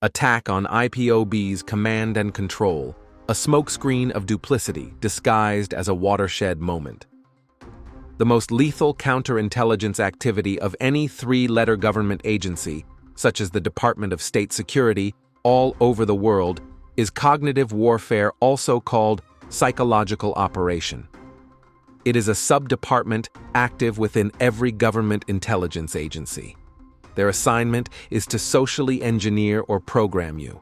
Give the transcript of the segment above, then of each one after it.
Attack on IPOB's command and control, a smokescreen of duplicity disguised as a watershed moment. The most lethal counterintelligence activity of any three-letter government agency, such as the Department of State Security, all over the world, is cognitive warfare, also called psychological operation. It is a sub-department active within every government intelligence agency. Their assignment is to socially engineer or program you.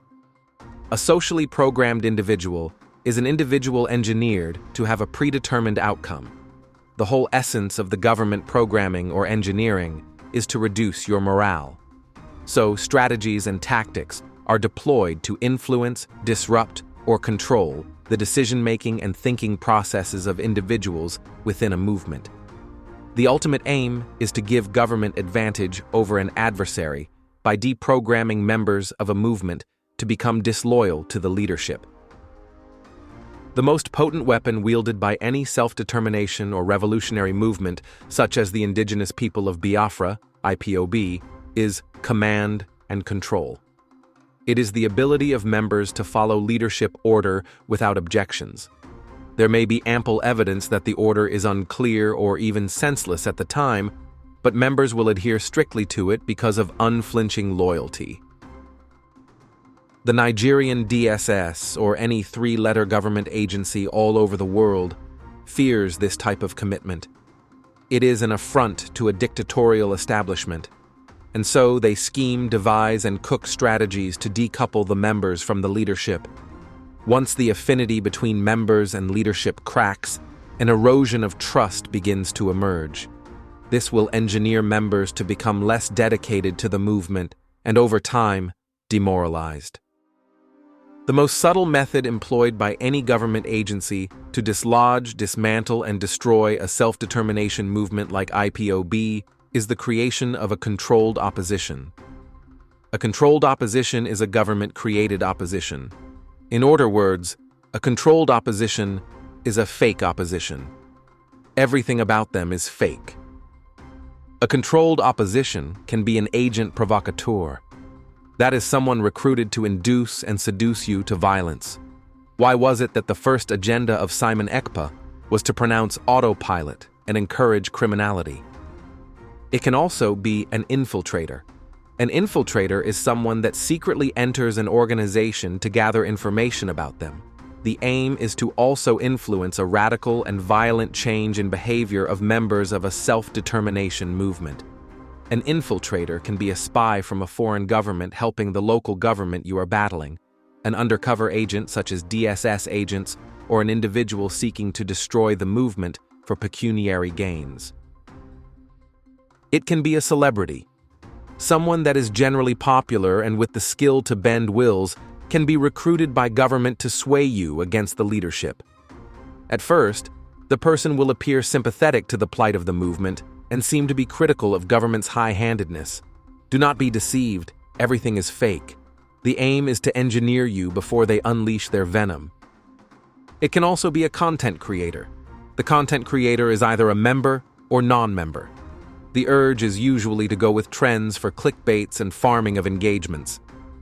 A socially programmed individual is an individual engineered to have a predetermined outcome. The whole essence of the government programming or engineering is to reduce your morale. So strategies and tactics are deployed to influence, disrupt, or control the decision-making and thinking processes of individuals within a movement. The ultimate aim is to give government advantage over an adversary by deprogramming members of a movement to become disloyal to the leadership. The most potent weapon wielded by any self-determination or revolutionary movement, such as the indigenous people of Biafra, IPOB, is command and control. It is the ability of members to follow leadership order without objections. There may be ample evidence that the order is unclear or even senseless at the time, but members will adhere strictly to it because of unflinching loyalty. The Nigerian DSS, or any three-letter government agency all over the world, fears this type of commitment. It is an affront to a dictatorial establishment, and so they scheme, devise, and cook strategies to decouple the members from the leadership. Once the affinity between members and leadership cracks, an erosion of trust begins to emerge. This will engineer members to become less dedicated to the movement and, over time, demoralized. The most subtle method employed by any government agency to dislodge, dismantle, and destroy a self-determination movement like IPOB is the creation of a controlled opposition. A controlled opposition is a government-created opposition. In other words, a controlled opposition is a fake opposition. Everything about them is fake. A controlled opposition can be an agent provocateur. That is someone recruited to induce and seduce you to violence. Why was it that the first agenda of Simon Ekpa was to pronounce autopilot and encourage criminality? It can also be an infiltrator. An infiltrator is someone that secretly enters an organization to gather information about them. The aim is to also influence a radical and violent change in behavior of members of a self-determination movement. An infiltrator can be a spy from a foreign government helping the local government you are battling, an undercover agent such as DSS agents, or an individual seeking to destroy the movement for pecuniary gains. It can be a celebrity. Someone that is generally popular and with the skill to bend wills can be recruited by government to sway you against the leadership. At first, the person will appear sympathetic to the plight of the movement and seem to be critical of government's high-handedness. Do not be deceived, everything is fake. The aim is to engineer you before they unleash their venom. It can also be a content creator. The content creator is either a member or non-member. The urge is usually to go with trends for clickbaits and farming of engagements.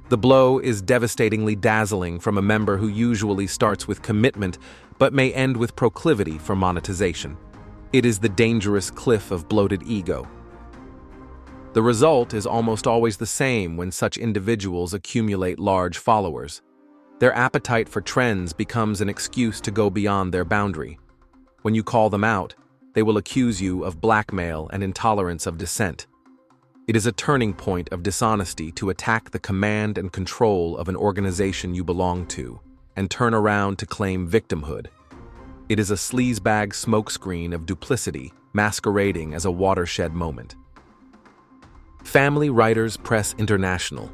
The blow is devastatingly dazzling from a member who usually starts with commitment but may end with proclivity for monetization. It is the dangerous cliff of bloated ego. The result is almost always the same when such individuals accumulate large followers. Their appetite for trends becomes an excuse to go beyond their boundary. When you call them out, they will accuse you of blackmail and intolerance of dissent. It is a turning point of dishonesty to attack the command and control of an organization you belong to and turn around to claim victimhood. It is a sleazebag smokescreen of duplicity masquerading as a watershed moment. Family Writers Press International.